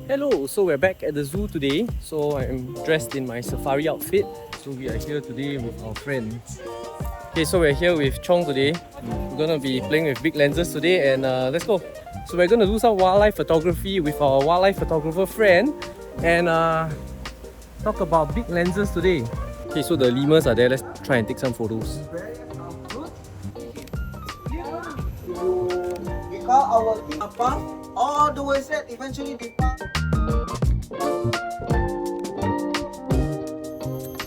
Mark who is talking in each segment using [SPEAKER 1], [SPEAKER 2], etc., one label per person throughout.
[SPEAKER 1] Hello, so we're back at the zoo today. So I'm dressed in my safari outfit. So we are here today with our friends. Okay, so we're here with Chong today. We're gonna be playing with big lenses today and let's go. So we're gonna do some wildlife photography with our wildlife photographer friend and talk about big lenses today. Okay, so the lemurs are there. Let's try and take some photos.
[SPEAKER 2] We call our team apart. All the way set eventually depart.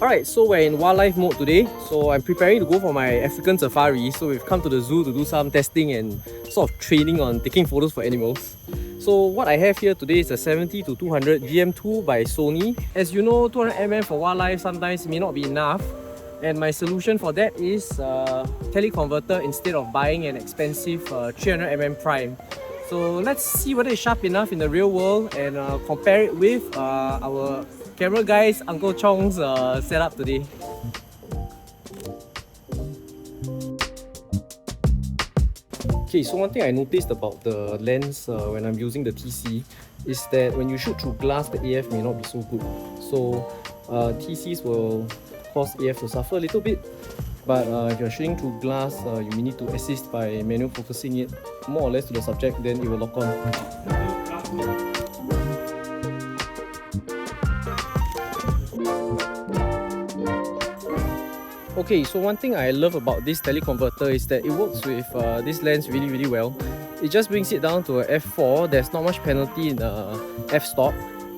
[SPEAKER 1] Alright, so we're in wildlife mode today. So I'm preparing to go for my African safari. So we've come to the zoo to do some testing and sort of training on taking photos for animals. So what I have here today is a 70 to 200 GM II by Sony. As you know, 200mm for wildlife sometimes may not be enough. And my solution for that is teleconverter instead of buying an expensive 300mm prime. So let's see whether it's sharp enough in the real world and compare it with our camera guy's Uncle Chong's setup today. Okay, so one thing I noticed about the lens when I'm using the TC is that when you shoot through glass, the AF may not be so good. So TCs will cause AF to suffer a little bit. But if you're shooting through glass, you may need to assist by manual focusing it more or less to the subject, then it will lock on. Okay, so one thing I love about this teleconverter is that it works with this lens really well. It just brings it down to a f4, there's not much penalty in f-stop.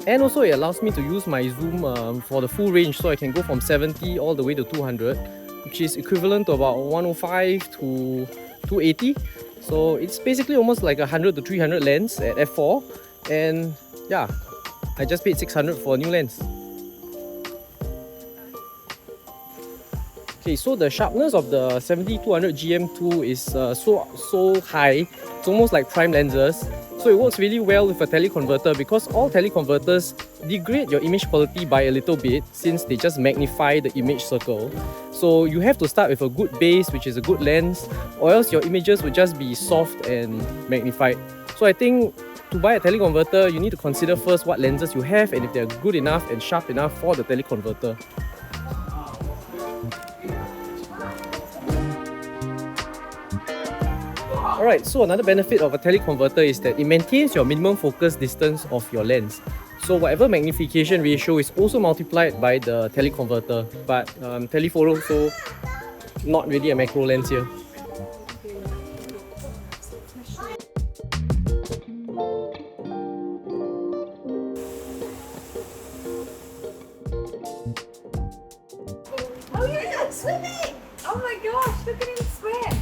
[SPEAKER 1] And also it allows me to use my zoom for the full range, so I can go from 70 all the way to 200. Which is equivalent to about 105 to 280. So it's basically almost like a 100 to 300 lens at f4. And yeah, I just paid 600 for a new lens. Okay, so the sharpness of the 70-200 GM II is so high, it's almost like prime lenses. So it works really well with a teleconverter because all teleconverters degrade your image quality by a little bit since they just magnify the image circle. So you have to start with a good base, which is a good lens, or else your images will just be soft and magnified. So I think to buy a teleconverter, you need to consider first what lenses you have and if they're good enough and sharp enough for the teleconverter. Alright, so another benefit of a teleconverter is that it maintains your minimum focus distance of your lens. So whatever magnification ratio is also multiplied by the teleconverter, but telephoto, so not really a macro lens here.
[SPEAKER 3] Oh, you're not swimming! Oh my gosh, look at him swim!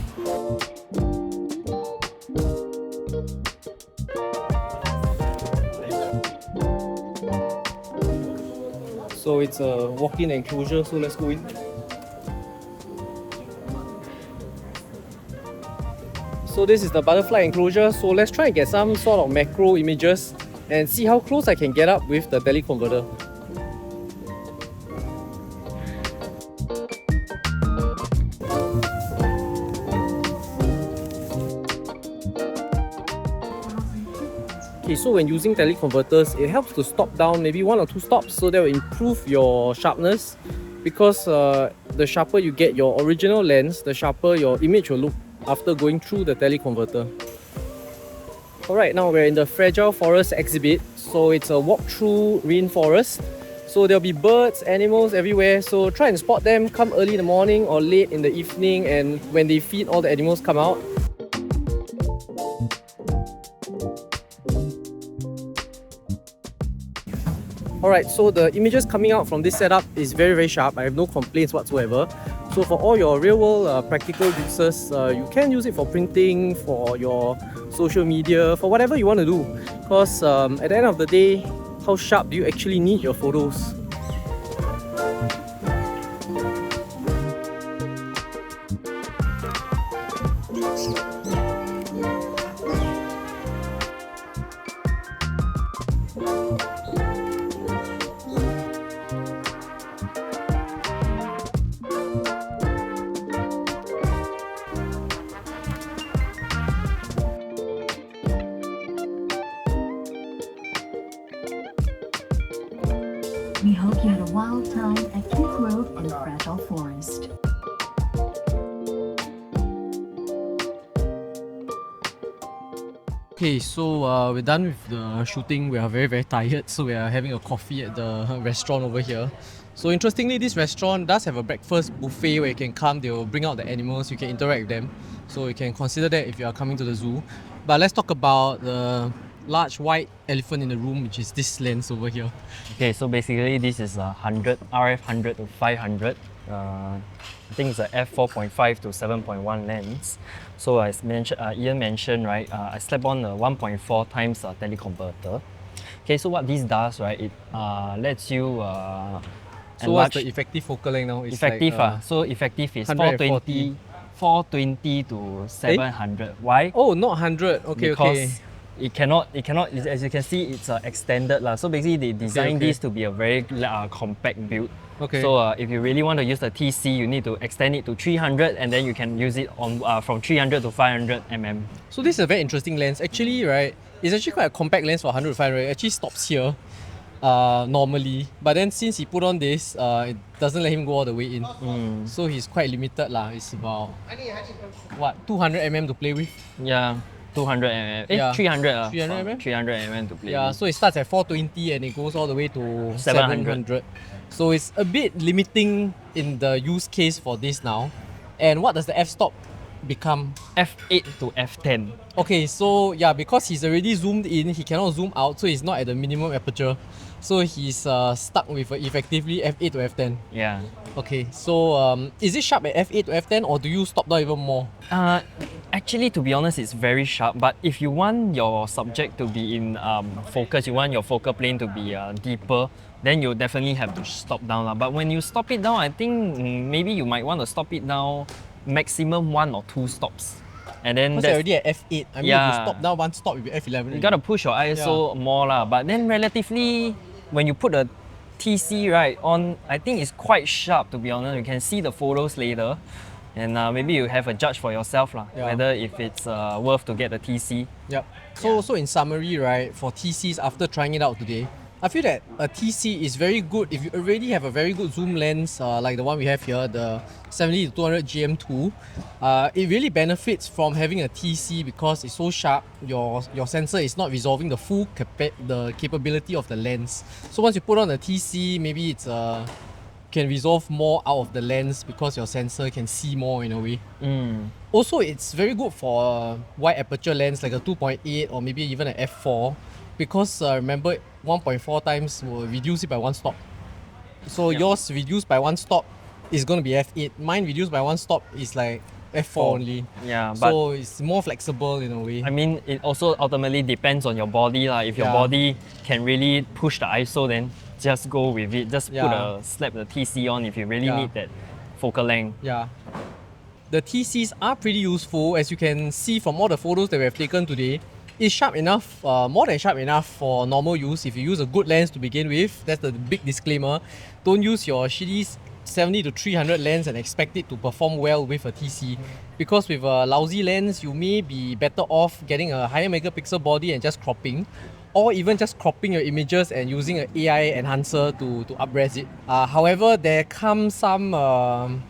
[SPEAKER 1] So it's a walk-in enclosure, so let's go in. So this is the butterfly enclosure, so let's try and get some sort of macro images and see how close I can get up with the teleconverter. Okay, so when using teleconverters, it helps to stop down maybe 1 or 2 stops, so that will improve your sharpness because the sharper you get your original lens, the sharper your image will look after going through the teleconverter. Alright, now we're in the Fragile Forest exhibit, so it's a walk through rainforest. So there'll be birds, animals everywhere, so try and spot them, come early in the morning or late in the evening, and when they feed, all the animals come out. Alright, so the images coming out from this setup is very sharp. I have no complaints whatsoever. So for all your real world practical uses, you can use it for printing, for your social media, for whatever you want to do. Because at the end of the day, how sharp do you actually need your photos?
[SPEAKER 4] We hope you had a wild time at Keith Road and Fragile Forest.
[SPEAKER 1] Okay, so we're done with the shooting. We are very tired, so we are having a coffee at the restaurant over here. So interestingly, this restaurant does have a breakfast buffet where you can come, they will bring out the animals, you can interact with them. So you can consider that if you are coming to the zoo. But let's talk about the large white elephant in the room, which is this lens over here.
[SPEAKER 5] Okay, so basically this is a 100 RF 100 to 500. I think it's a f4.5 to 7.1 lens. So as Ian mentioned, right, I slapped on a 1.4 times teleconverter. Okay, so what this does, right, it lets you
[SPEAKER 1] So what's the effective focal length now? It's
[SPEAKER 5] effective,
[SPEAKER 1] like,
[SPEAKER 5] so effective is
[SPEAKER 1] 140.
[SPEAKER 5] 420 to 700. Why?
[SPEAKER 1] Oh, not 100. Okay,
[SPEAKER 5] Because
[SPEAKER 1] okay.
[SPEAKER 5] it cannot, as you can see, it's extended. So basically they designed
[SPEAKER 1] okay.
[SPEAKER 5] this to be a very compact build.
[SPEAKER 1] Okay.
[SPEAKER 5] So if you really want to use the TC, you need to extend it to 300 and then you can use it on from 300 to 500 mm.
[SPEAKER 1] So this is a very interesting lens. Actually, right, it's actually quite a compact lens for 100 to 500. It actually stops here normally. But then since he put on this, it doesn't let him go all the way in. So he's quite limited lah. It's about, what, 200 mm to play with?
[SPEAKER 5] Yeah. 200 mm.
[SPEAKER 1] Yeah.
[SPEAKER 5] 300
[SPEAKER 1] 300 mm?
[SPEAKER 5] 300 mm to play
[SPEAKER 1] Yeah,
[SPEAKER 5] with.
[SPEAKER 1] so it starts at 420 and it goes all the way to
[SPEAKER 5] 700.
[SPEAKER 1] 700. So it's a bit limiting in the use case for this now. And what does the f-stop become?
[SPEAKER 5] f8 to f10.
[SPEAKER 1] Okay, so yeah, because he's already zoomed in, he cannot zoom out, so he's not at the minimum aperture. So he's stuck with effectively f8 to f10.
[SPEAKER 5] Yeah.
[SPEAKER 1] Okay, so is it sharp at f8 to f10 or do you stop down even more?
[SPEAKER 5] Actually, to be honest, it's very sharp. But if you want your subject to be in focus, you want your focal plane to be deeper, then you definitely have to stop down. But when you stop it down, I think maybe you might want to stop it down maximum 1 or 2 stops. And then
[SPEAKER 1] Because
[SPEAKER 5] that's
[SPEAKER 1] already at f8. I mean, if you stop down one stop, you'll be f11.
[SPEAKER 5] you gotta push your ISO more lah. But then relatively, when you put a TC right on, I think it's quite sharp, to be honest. You can see the photos later. And maybe you have a judge for yourself lah, whether if it's worth to get a TC.
[SPEAKER 1] Yep. So in summary, right, for TCs after trying it out today, I feel that a TC is very good if you already have a very good zoom lens like the one we have here, the 70-200 GM II. It really benefits from having a TC because it's so sharp. Your sensor is not resolving the full the capability of the lens. So once you put on a TC, maybe it's can resolve more out of the lens because your sensor can see more in a way. Also, it's very good for a wide aperture lens like a 2.8 or maybe even an f4 because remember 1.4 times will reduce it by 1 stop. So yours reduced by 1 stop is going to be f8. Mine reduced by 1 stop is like f4 only.
[SPEAKER 5] Yeah, but
[SPEAKER 1] so it's more flexible in a way.
[SPEAKER 5] I mean, it also ultimately depends on your body lah. If your body can really push the ISO, then just go with it. Just slap the TC on if you really need that focal length.
[SPEAKER 1] Yeah. The TCs are pretty useful, as you can see from all the photos that we have taken today. It's sharp enough, more than sharp enough for normal use. If you use a good lens to begin with, that's the big disclaimer. Don't use your shitty 70-300 lens and expect it to perform well with a TC. Because with a lousy lens, you may be better off getting a higher megapixel body and just cropping, or even just cropping your images and using an AI enhancer to up-res it. However, there come some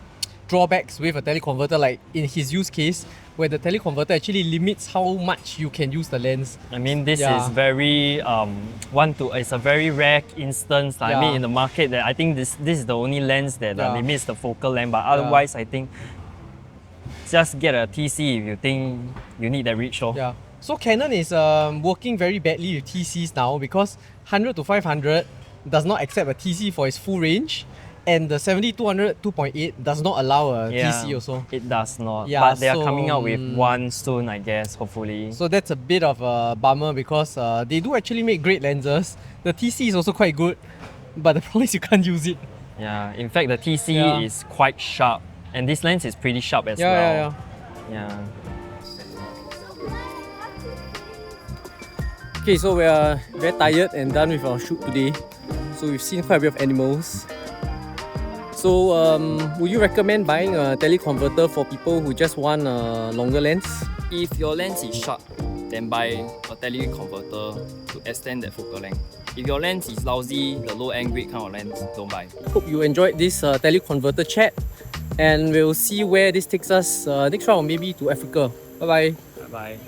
[SPEAKER 1] drawbacks with a teleconverter, like in his use case, where the teleconverter actually limits how much you can use the lens.
[SPEAKER 5] I mean, this is very it's a very rare instance. I mean, in the market, that I think this is the only lens that limits the focal length. But otherwise, I think just get a TC if you think you need that reach.
[SPEAKER 1] Yeah. So Canon is working very badly with TCs now because 100 to 500 does not accept a TC for its full range. And the 70-200 2.8 does not allow a TC also.
[SPEAKER 5] It does not.
[SPEAKER 1] Yeah,
[SPEAKER 5] but they are coming out with one soon, I guess, hopefully.
[SPEAKER 1] So that's a bit of a bummer because they do actually make great lenses. The TC is also quite good, but the problem is you can't use it.
[SPEAKER 5] Yeah, in fact, the TC is quite sharp. And this lens is pretty sharp as well. Yeah.
[SPEAKER 1] Okay, so we are very tired and done with our shoot today. So we've seen quite a bit of animals. So would you recommend buying a teleconverter for people who just want a longer lens?
[SPEAKER 6] If your lens is sharp, then buy a teleconverter to extend that focal length.
[SPEAKER 5] If your lens is lousy, the low-end grade kind of lens, don't buy.
[SPEAKER 1] Hope you enjoyed this teleconverter chat, and we'll see where this takes us next round, maybe to Africa. Bye bye.
[SPEAKER 5] Bye-bye.